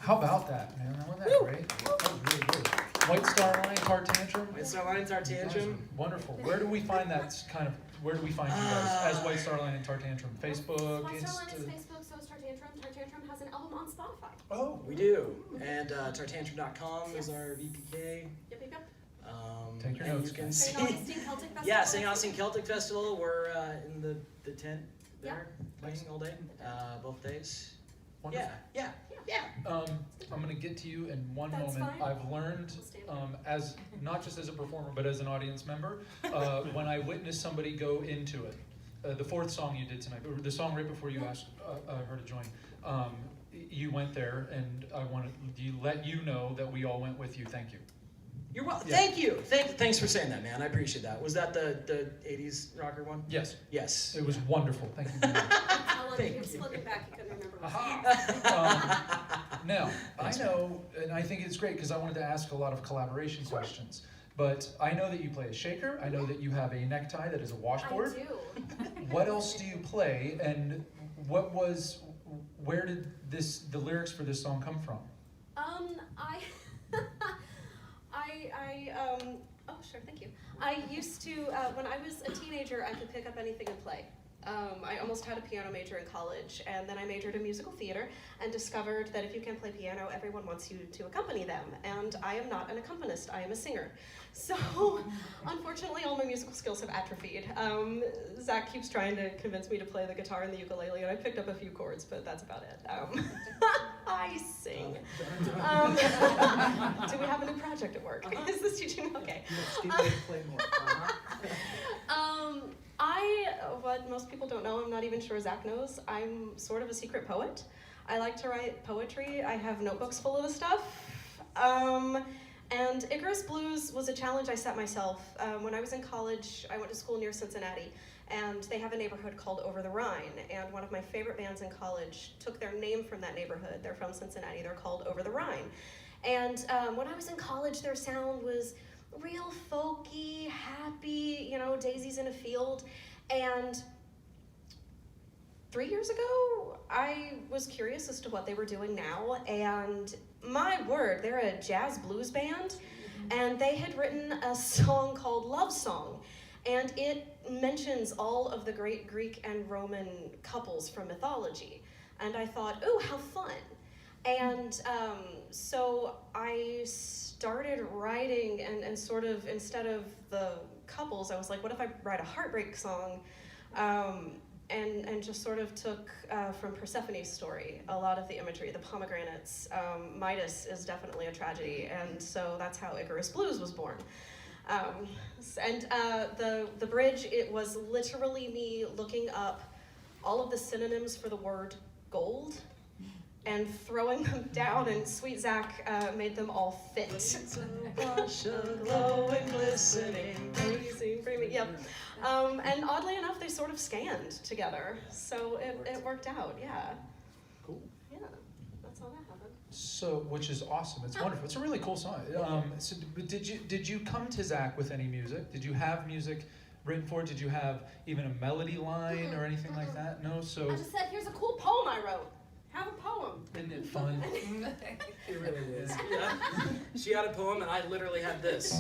How about that, man? Wasn't that great? That was really good. White Star Line, Tart Tantrum? White Star Line, Tart Tantrum. Wonderful. Where do we find that kind of, where do we find you guys as White Star Line and Tart Tantrum? Facebook, White Star Line is Insta? Facebook, so is Tart Tantrum. Tart Tantrum has an album on Spotify. Oh, We do. And tartantrum.com is our VPK. Yep, yep, yep. Take your and notes, you can guys. St. see. Augustine Celtic Festival. Yeah, St. Augustine Celtic Festival. We're in the tent there, Yeah. playing all day, both days. Wonderful. Yeah. I'm going to get to you in one That's moment. fine. I've learned, I'll stand. as not just as a performer, but as an audience member, when I witness somebody go into it. The fourth song you did tonight, or the song right before you asked her to join, you went there, and I wanted to let you know that we all went with you. Thank you. You're welcome. Yeah. Thank you. Thanks for saying that, man. I appreciate that. Was that the 80s rocker one? Yes, Yes. it was wonderful. Thank you very much. Tell him Thank he you. was flipping back, he couldn't remember what Aha. Now, I Thanks, know, and I think it's great because I wanted to ask a lot of collaboration questions. But I know that you play a shaker. I know that you have a necktie that is a washboard. I do. What else do you play, and where did the lyrics for this song come from? Oh, sure, thank you. I used to, when I was a teenager, I could pick up anything and play. I almost had a piano major in college, and then I majored in musical theater and discovered that if you can play piano, everyone wants you to accompany them. And I am not an accompanist, I am a singer. So, unfortunately, all my musical skills have atrophied. Zach keeps trying to convince me to play the guitar and the ukulele, and I picked up a few chords, but that's about it. I sing. Do we have a new project at work? Is this teaching? Okay. Play more. What most people don't know, I'm not even sure Zach knows, I'm sort of a secret poet. I like to write poetry. I have notebooks full of the stuff. And Icarus Blues was a challenge I set myself. When I was in college, I went to school near Cincinnati, and they have a neighborhood called Over the Rhine, and one of my favorite bands in college took their name from that neighborhood. They're from Cincinnati, they're called Over the Rhine. And when I was in college, their sound was real folky, happy, daisies in a field. And 3 years ago, I was curious as to what they were doing now, and my word, they're a jazz blues band, and they had written a song called Love Song, and it mentions all of the great Greek and Roman couples from mythology. And I thought, ooh, how fun. And so I started writing, and sort of, instead of the couples, I was like, what if I write a heartbreak song? And just sort of took from Persephone's story a lot of the imagery, the pomegranates. Midas is definitely a tragedy, and so that's how Icarus Blues was born. The bridge, it was literally me looking up all of the synonyms for the word gold and throwing them down, and sweet Zach made them all fit. Glowing, glistening. Amazing, bring yep. And oddly enough, they sort of scanned together, so it worked out, yeah. Cool. Yeah, that's how that happened. So, which is awesome. It's wonderful. It's a really cool song. So did you come to Zach with any music? Did you have music written for it? Did you have even a melody line or anything like that? No. So. I just said, here's a cool poem I wrote. Have a poem. Isn't it fun? It really is. Yeah. She had a poem, and I literally had this.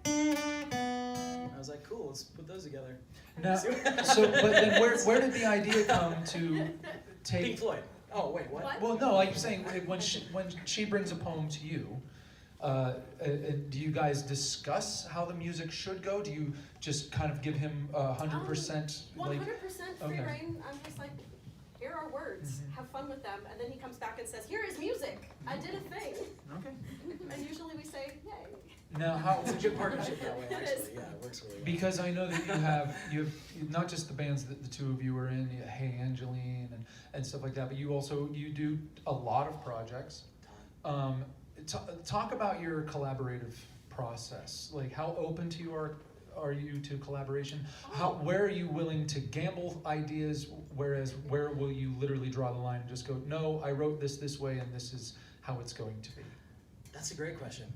I was like, cool, let's put those together. Now, but then where did the idea come to take? Pink Floyd. Oh, wait, what? Well, no, like you're saying, when she brings a poem to you, do you guys discuss how the music should go? Do you just kind of give him 100%? 100% free okay. reign. I'm just like, here are words. Mhm. Have fun with them. And then he comes back and says, here is music. I did a thing. Okay. And usually we say, yay. Now, how? It's a good partnership that way, It is. actually. Yeah, it works really well. Because I know that you have not just the bands that the two of you are in, Hey Angeline and stuff like that, but you do a lot of projects. Talk about your collaborative process. Like, how open to you are you to collaboration? Where are you willing to gamble ideas, whereas where will you literally draw the line and just go, no, I wrote this way and this is how it's going to be? That's a great question.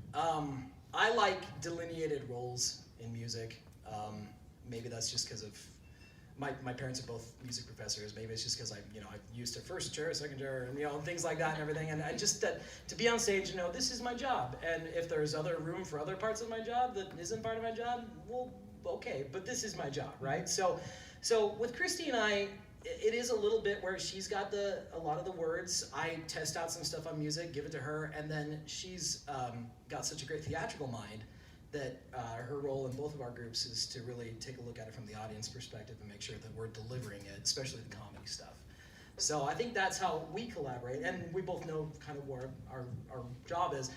I like delineated roles in music. Maybe that's just because of my parents are both music professors. Maybe it's just because I'm used to first chair, second chair, and things like that and everything. And I just to be on stage, this is my job. And if there's other room for other parts of my job that isn't part of my job, well, okay. But this is my job, right? So with Christy and I, it is a little bit where she's got a lot of the words. I test out some stuff on music, give it to her, and then she's got such a great theatrical mind that her role in both of our groups is to really take a look at it from the audience perspective and make sure that we're delivering it, especially the comedy stuff. So I think that's how we collaborate, and we both know kind of where our job is.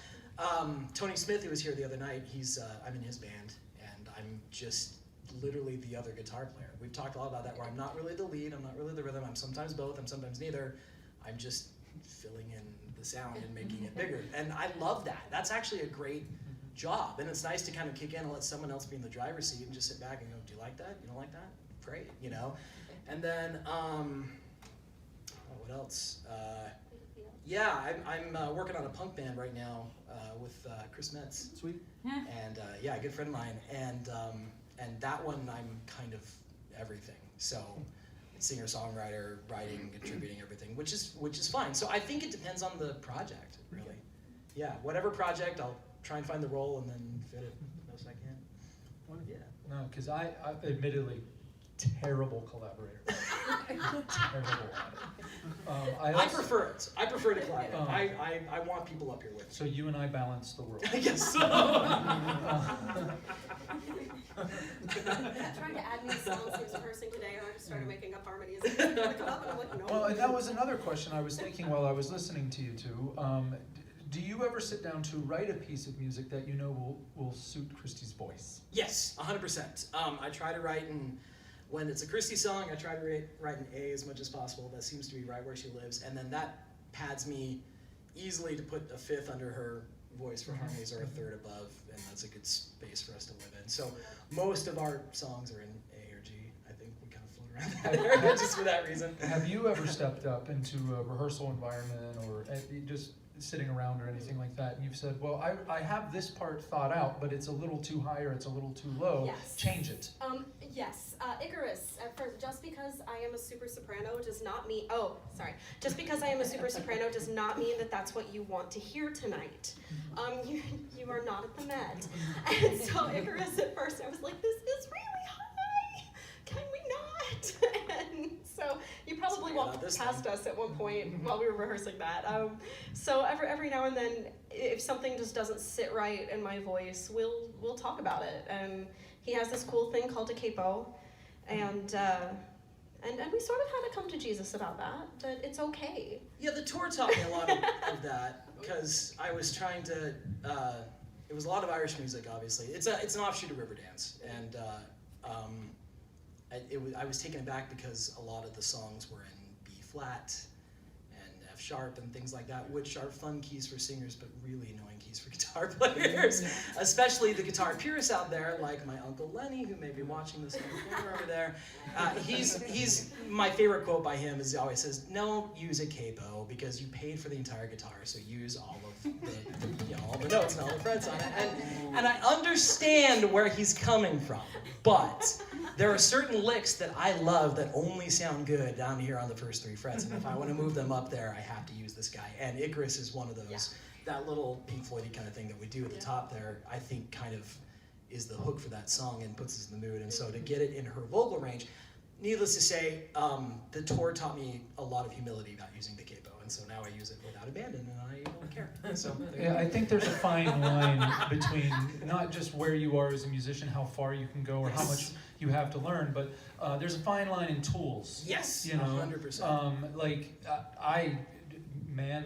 Tony Smith, who was here the other night, I'm in his band, and I'm just literally the other guitar player. We've talked a lot about that, where I'm not really the lead, I'm not really the rhythm, I'm sometimes both, I'm sometimes neither. I'm just filling in the sound and making it bigger. And I love that. That's actually a great job, and it's nice to kind of kick in and let someone else be in the driver's seat and just sit back and go, do you like that? You don't like that? Great, And then, what else? Yeah, I'm working on a punk band right now with Chris Metz. Sweet. And yeah, a good friend of mine. And that one I'm kind of everything. So singer, songwriter, writing, contributing, everything, which is fine. So I think it depends on the project, really. Yeah, whatever project, I'll try and find the role and then fit it the most I can. Yeah. No, because I admittedly terrible collaborator. Terrible at it. I prefer it. I prefer to collaborate. I want people up here with me. So you and I balance the world. I guess so. Trying to add new songs he was rehearsing today, and I just started making up harmonies. And I'm like, no. Well, and that was another question I was thinking while I was listening to you two. Do you ever sit down to write a piece of music that you know will suit Christy's voice? Yes, 100%. I try to write when it's a Christy song, I try to write an A as much as possible. That seems to be right where she lives. And then that pads me easily to put a fifth under her voice for harmonies or a third above, and that's a good space for us to live in. So most of our songs are in A or G. I think we kind of float around that area just for that reason. Have you ever stepped up into a rehearsal environment or just sitting around or anything like that, and you've said, well, I have this part thought out, but it's a little too high or it's a little too low, Yes. change it. Yes, Icarus, just because I am a super soprano does not mean, just because I am a super soprano does not mean that that's what you want to hear tonight. You are not at the Met. And so Icarus, at first I was like, this is really high, can we not? And so you probably walked past us at one point while we were rehearsing that. So every now and then, if something just doesn't sit right in my voice, we'll talk about it. And he has this cool thing called a capo, and we sort of had to come to Jesus about that, but it's okay. Yeah, the tour taught me a lot of that, because I was trying to, it was a lot of Irish music, obviously. It's an offshoot of Riverdance, and I was taken aback because a lot of the songs were in B flat and F sharp and things like that, which are fun keys for singers, but really annoying keys for guitar players, especially the guitar purists out there, like my Uncle Lenny, who may be watching this in the corner over there. He's my favorite quote by him is he always says, "No, use a capo because you paid for the entire guitar, so use all of all the notes and all the frets on it." And I understand where he's coming from, but there are certain licks that I love that only sound good down here on the first three frets, and if I want to move them up there, I have to use this guy. And Icarus is one of those. Yeah. That little Pink Floyd-y kind of thing that we do at the top there, I think kind of is the hook for that song and puts us in the mood. And so to get it in her vocal range, needless to say, the tour taught me a lot of humility about using the capo, and so now I use it without abandon, and I don't care. So yeah, I think there's a fine line between not just where you are as a musician, how far you can go, or how much you have to learn, but there's a fine line in tools. Yes, you know, 100%.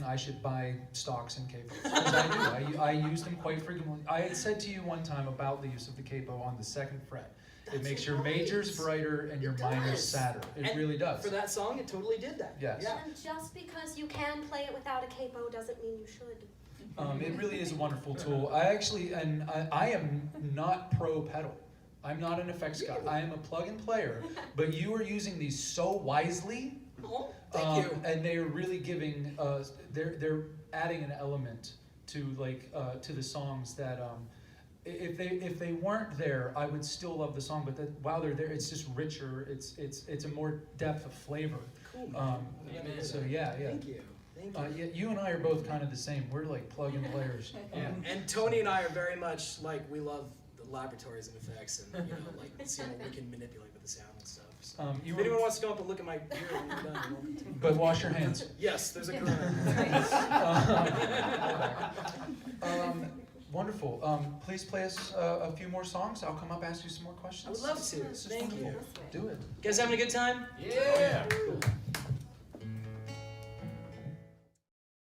I should buy stocks and capos, because I do. I use them quite frequently. I had said to you one time about the use of the capo on the second fret. It makes your majors brighter and your minors sadder. It really does. For that song, it totally did that. Yes. Yeah. And just because you can play it without a capo doesn't mean you should. It really is a wonderful tool. I am not pro pedal. I'm not an effects guy. I am a plug-in player. But you are using these so wisely. Oh, thank you. And they are really giving, they're adding an element to to the songs that if they weren't there, I would still love the song. But that, while they're there, it's just richer. It's a more depth of flavor. Cool. Amen. So yeah. Thank you. Thank you. Yeah, you and I are both kind of the same. We're like plug-in players. And Tony and I are very much like we love the laboratories and effects and like seeing what we can manipulate with the sound and stuff. So. You If anyone were, wants to go up and look at my gear when we're done, you're welcome to. but wash your hands. Yes, there's a corona. Wonderful. Please play us a few more songs. I'll come up ask you some more I questions. would love to. This is Thank wonderful. you. Do it. You guys having a good time? Yeah. Cool.